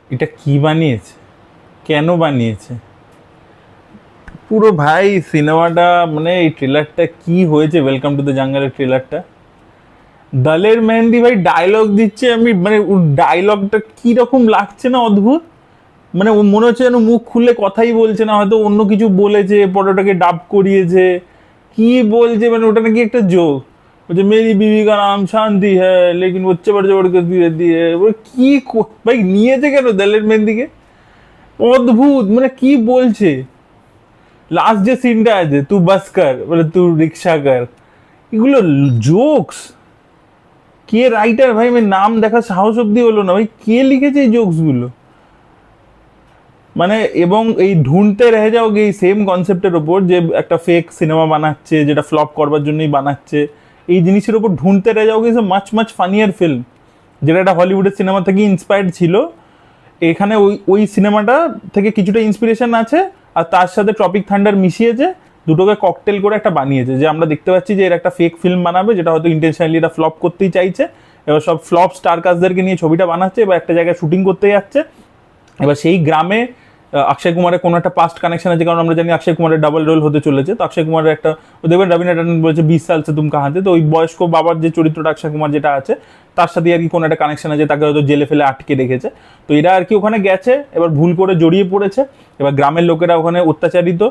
এটা কি বানিয়েছে, কেন বানিয়েছে পুরো ভাই সিনেমাটা, মানে এই ট্রেলারটা কি হয়েছে ওয়েলকাম টু দ্য জাঙ্গলের ট্রেলারটা। দলের মেহেন্দি ভাই ডায়লগ দিচ্ছে, আমি মানে ডায়লগটা কি রকম লাগছে না, অদ্ভুত। মানে ও মনে হচ্ছে যেন মুখ খুলে কথাই বলছে না, হয়তো অন্য কিছু বলেছে, পরে ওটাকে ডাব করিয়েছে। কি বলছে, মানে ওটা নাকি একটা জোক, বলছে মেরি বিবি কা নাম শান্তি হ্যাঁ লেকিন वो चबड़ चबड़ के দিয়ে দিয়ে কি ভাই নিয়েছে কেন দলের মেহেন্দিকে, অদ্ভুত। মানে কি বলছে, লাস্ট যে সিনটা আছে তু বাস কর বলে তু রিক্সা কর, এগুলো জোকস। কে রাইটার ভাই, আমি নাম দেখার সাহস অব্দি হলো না ভাই, কে লিখেছে এই জোকস গুলো। মানে এবং এই ঢুঁড়তে রহে যাওগে এই সেম কনসেপ্টের ওপর, যে একটা ফেক সিনেমা বানাচ্ছে যেটা ফ্লপ করবার জন্যই বানাচ্ছে, এই জিনিসের ওপর ঢুঁড়তে রহে যাওগে is a much much funnier film, যেটা একটা হলিউডের সিনেমা থেকে ইন্সপায়ার্ড ছিল। এখানে ওই ওই সিনেমাটা থেকে কিছুটা ইন্সপিরেশন আছে, আর তার সাথে ট্রপিক থান্ডার মিশিয়েছে, দুটোকে ককটেল করে একটা বানিয়েছে, যে আমরা দেখতে পাচ্ছি যে এর একটা ফেক ফিল্ম বানাবে, যেটা হয়তো ইন্টেনশনালি এটা ফ্লপ করতেই চাইছে। এবার সব ফ্লপ স্টার কাস্টদেরকে নিয়ে ছবিটা বানাচ্ছে, এবার একটা জায়গায় শুটিং করতে যাচ্ছে। এবার সেই গ্রামে অক্ষয় কুমারের কোনো একটা পাস্ট কানেকশন আছে, কারণ আমরা জানি অক্ষয় কুমারের ডাবল রোল হতে চলেছে। তো অক্ষয় কুমারের একটা, দেখবেন রবীন্দ্র ট্যান্ডন বলেছে 20 সাল সে তুম কাহাতে, তো ওই বয়স্ক বাবার যে চরিত্রটা অক্ষয় কুমার যেটা আছে, তার সাথে আর কি কোনো একটা কানেকশন আছে, তাকে হয়তো জেলে ফেলে আটকে রেখেছে। তো এরা আর কি ওখানে গেছে, এবার ভুল করে জড়িয়ে পড়েছে। এবার গ্রামের লোকেরা ওখানে অত্যাচারিত,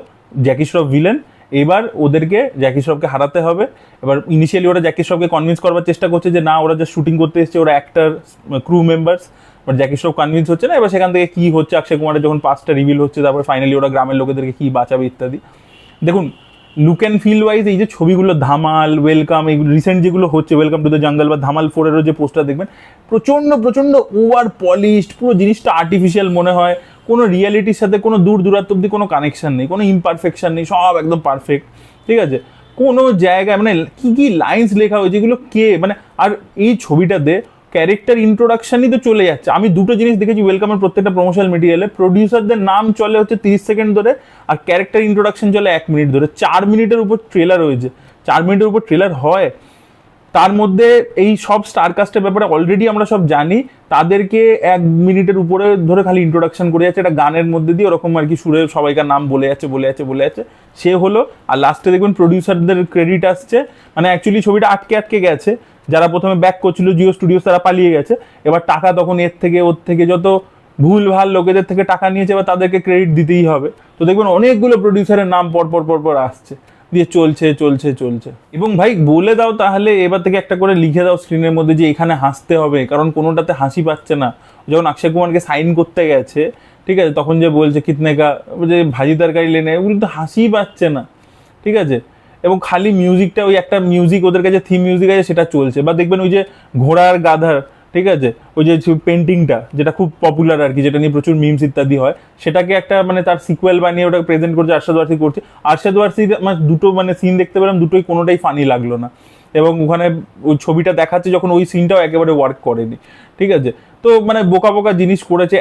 জ্যাকি শ্রফ ভিলেন। এবার ওদেরকে জ্যাকি শ্রফকে হারাতে হবে। এবার ইনিশিয়ালি ওরা জ্যাকি শ্রফকে কনভিন্স করবার চেষ্টা করছে যে না, ওরা যে শুটিং করতে এসেছে, ওরা actor crew members. But Jackie Shroff convince হচ্ছে না। এবার সেখান থেকে কি হচ্ছে, অক্ষয় কুমারের যখন পাঁচটা রিভিল হচ্ছে, তারপরে ফাইনালি ওরা গ্রামের লোকেদেরকে কি বাঁচাবে ইত্যাদি। দেখুন, লুক অ্যান্ড ফিল ওয়াইজ এই যে ছবিগুলো, ধামাল, ওয়েলকাম, এই রিসেন্ট যেগুলো হচ্ছে, ওয়েলকাম টু দ্য জঙ্গল বা ধামাল 4-এরও যে পোস্টার দেখবেন, প্রচণ্ড প্রচণ্ড ওভার পলিশড, পুরো জিনিসটা আর্টিফিশিয়াল মনে হয়, কোনো রিয়ালিটির সাথে কোনো দূর দূরাত্ম অব্দি কোনো কানেকশন নেই, কোনো ইমপারফেকশন নেই, সব একদম পারফেক্ট। ঠিক আছে, কোনো জায়গায় মানে কি কি লাইন্স লেখা হয়েছে, এগুলো কে মানে। আর এই ছবিটাতে ক্যারেক্টার ইন্ট্রোডাকশনই তো চলে যাচ্ছে। আমি দুটো জিনিস দেখেছি ওয়েলকামের প্রত্যেকটা প্রমোশনাল মেটেরিয়ালে, প্রডিউসারদের নাম চলে হচ্ছে 30 সেকেন্ড ধরে, আর ক্যারেক্টার ইন্ট্রোডাকশন চলে 1 মিনিট ধরে। 4 মিনিটের উপর ট্রেলার হয়েছে, 4 মিনিটের উপর ট্রেলার হয়। তার মধ্যে এই সব স্টারকাস্টের ব্যাপারে অলরেডি আমরা সব জানি, তাদেরকে 1 মিনিটের উপরে ধরে খালি ইন্ট্রোডাকশন করে যাচ্ছে, একটা গানের মধ্যে দিয়ে ওরকম আর কি সুরে সবাইকার নাম বলে যাচ্ছে বলে যাচ্ছে বলে যাচ্ছে, সে হলো। আর লাস্টে দেখবেন প্রডিউসারদের ক্রেডিট আসছে, মানে অ্যাকচুয়ালি ছবিটা আটকে আটকে গেছে, যারা প্রথমে ব্যাক করছিল জিও স্টুডিওস তারা পালিয়ে গেছে। এবার টাকা তখন এর থেকে ওর থেকে যত ভুল ভাল লোকেদের থেকে টাকা নিয়েছে, এবার তাদেরকে ক্রেডিট দিতেই হবে। তো দেখবেন অনেকগুলো প্রডিউসারের নাম পর পর পর পর আসছে, দিয়ে চলছে চলছে চলছে। এবং ভাই বলে দাও তাহলে, এবার থেকে একটা করে লিখে দাও স্ক্রিনের মধ্যে যে এখানে হাসতে হবে, কারণ কোনোটাতে হাসি পাচ্ছে না। যখন অক্ষয় কুমারকে সাইন করতে গেছে, ঠিক আছে, তখন যে বলছে কিতনে কা, যে ভাজি তরকারি লেনে, ওগুলো তো হাসিই পাচ্ছে না। ঠিক আছে, এবং খালি মিউজিকটা, ওই একটা মিউজিক ওদের কাছে থিম মিউজিক আছে, সেটা চলছে। বা দেখবেন ওই যে ঘোড়ার গাধার, ঠিক আছে, ওই যে পেন্টিংটা যেটা খুব পপুলার আর কি, যেটা নিয়ে প্রচুর মিমস ইত্যাদি হয়, সেটাকে একটা মানে তার সিকুয়েল বানিয়ে ওটাকে প্রেজেন্ট করছে আরশাদ ওয়ারসি করছে। আরশাদ ওয়ারসির মানে দুটো মানে সিন দেখতে পেলাম, দুটোই কোনোটাই ফানি লাগলো না। এবং ওখানে ওই ছবিটা দেখাচ্ছে যখন, ওই সিনটাও একেবারে ওয়ার্ক করেনি। ঠিক আছে, তো মানে বোকা বোকা জিনিস করেছে।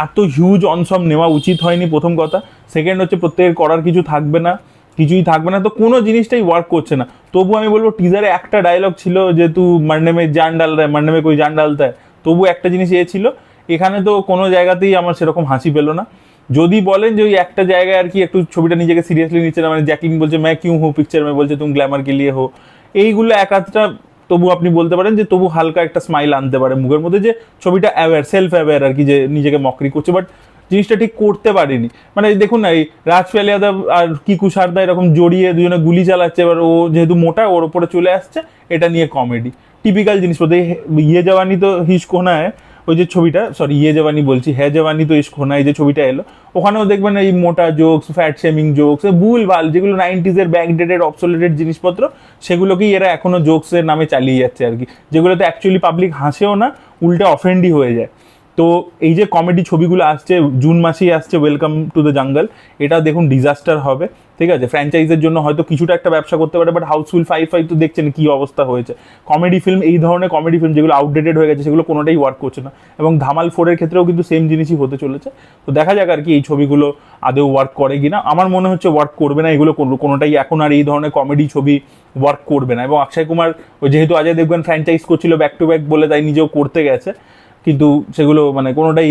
এত হিউজ অনসম নেওয়া উচিত হয়নি, প্রথম কথা। সেকেন্ড হচ্ছে প্রত্যেকের করার কিছু থাকবে না, কিছুই থাকবে না, তো কোনো জিনিসটাই ওয়ার্ক করছে না। তবু আমি বলবো টিজারে একটা ডায়লগ ছিল যে তু মারনে মে জান ডাল রা, মারনে মে কোই জান ডালতা হ্যায়, তবু একটা জিনিস এ ছিল। এখানে তো কোনো জায়গাতেই আমার সেরকম হাসি পেলো না। যদি বলেন যে ওই একটা জায়গায় আর কি একটু ছবিটা নিজেকে সিরিয়াসলি নিচ্ছে না, মানে জ্যাকলিন বলছে ম্যায় কিউ হো পিকচার মে, বলছে তুম গ্ল্যামার কে লিয়ে হো, এইগুলো এক আধটা তবু আপনি বলতে পারেন যে তবু হালকা একটা স্মাইল আনতে পারে মুখের মধ্যে, যে ছবিটা অ্যাওয়্যার, সেলফ অ্যাওয়্যার আর কি, যে নিজেকে মকরি করছে। বাট জিনিসটা ঠিক করতে পারিনি। মানে দেখুন না, এই রাজপাল যাদব আর কিকু সারদা এরকম জড়িয়ে দুজনে গুলি চালাচ্ছে, এবার ও যেহেতু মোটা ওর ওপরে চলে আসছে, এটা নিয়ে কমেডি টিপিক্যাল জিনিসপত্র। ইয়ে জওয়ানি তো হিস কোনা হয়, ওই যে ছবিটা, সরি ইয়ে জওয়ানি বলছি, হ্যাঁ জওয়ানি তো ইস কোনা, এই যে ছবিটা এলো, ওখানেও দেখবেন এই মোটা জোকস, ফ্যাট শেমিং জোকস, ভুল ভাল যেগুলো 90s ব্যাকডেটেড অবসোলেটেড জিনিসপত্র, সেগুলোকেই এরা এখনো জোকসের নামে চালিয়ে যাচ্ছে আর কি, যেগুলোতে অ্যাকচুয়ালি পাবলিক হাসেও না, উল্টে অফেন্ডই হয়ে যায়। তো এই যে কমেডি ছবিগুলো আসছে, জুন মাসেই আসছে ওয়েলকাম টু দ্য জঙ্গল, এটা দেখুন ডিজাস্টার হবে। ঠিক আছে, ফ্র্যাঞ্চাইজের জন্য হয়তো কিছুটা একটা ব্যবসা করতে পারে, বাট হাউসফুল 5 তো দেখছেন কি অবস্থা হয়েছে। কমেডি ফিল্ম, এই ধরনের কমেডি ফিল্ম যেগুলো আউটডেটেড হয়ে গেছে, সেগুলো কোনোটাই ওয়ার্ক করছে না। এবং ধামাল 4-এর ক্ষেত্রেও কিন্তু সেম জিনিসই হতে চলেছে। তো দেখা যাক আর কি এই ছবিগুলো আদৌ ওয়ার্ক করে কিনা। আমার মনে হচ্ছে ওয়ার্ক করবে না, এগুলো কোনোটাই এখন আর এই ধরনের কমেডি ছবি ওয়ার্ক করবে না। এবং অক্ষয় কুমার ওই যেহেতু অজয় দেবগন ফ্র্যাঞ্চাইজ করছিল ব্যাক টু ব্যাক বলে, তাই নিজেও করতে গেছে, কিন্তু সেগুলো মানে কোনোটাই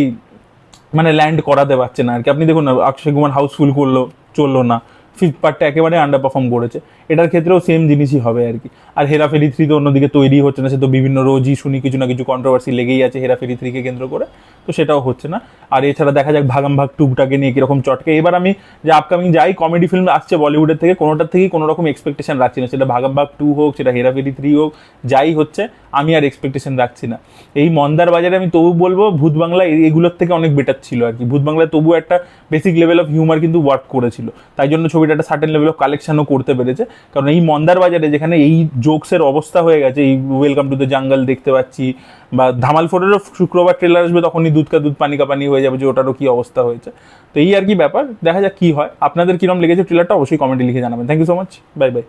মানে ল্যান্ড করাতে পারছে না আর কি। আপনি দেখুন না, অক্ষয় কুমার হাউসফুল করলো, চললো না, ফিফথ পার্টটা একেবারে আন্ডার পারফর্ম করেছে। এটার ক্ষেত্রেও সেম জিনিসই হবে আর কি। আর হেরাফেরি 3 তো অন্যদিকে তৈরি হচ্ছে না, সে তো বিভিন্ন রোজই শুনি কিছু না কিছু কন্ট্রোভার্সি লেগেই আছে হেরাফেরি 3-কে কেন্দ্র করে, তো সেটাও হচ্ছে না। আর এছাড়া দেখা যাক ভাগাম ভাগ 2টাকে নিয়ে কীরকম চটকে। এবার আমি যে আপকামিং যাই কমেডি ফিল্ম আসছে বলিউডের থেকে, কোনোটার থেকেই কোনো রকম এক্সপেকটেশন রাখছি না, সেটা ভাগাম ভাগ 2 হোক, সেটা হেরাফেরি 3 হোক, যাই হচ্ছে আমি আর এক্সপেকটেশন রাখছি না। এই মন্দার বাজারে আমি তবু বলবো ভূত বাংলা এগুলোর থেকে অনেক বেটার ছিল আর কি। ভূত বাংলায় তবু একটা বেসিক লেভেল অফ হিউমার কিন্তু ওয়ার্ক করেছিল, তাই জন্য ছবিটা একটা সার্টেন লেভেল অফ কালেকশনও করতে পেরেছে। কারণ এই মন্দার বাজারে যেখানে এই জোকসের অবস্থা হয়ে গেছে, এই ওয়েলকাম টু দ্য জাঙ্গল দেখতে পাচ্ছি, বা ধামাল 4-এরও শুক্রবার ট্রেলার আসবে, তখনই দুধ কা দুধ পানি কা পানি হয়ে যাবে যে ওটারও কি অবস্থা হয়েছে। তো এই আর কি ব্যাপার, দেখা যাক কি হয়। আপনাদের কিরম লেগেছে ট্রেলারটা অবশ্যই কমেন্টে লিখে জানাবেন। Thank you so much, bye by.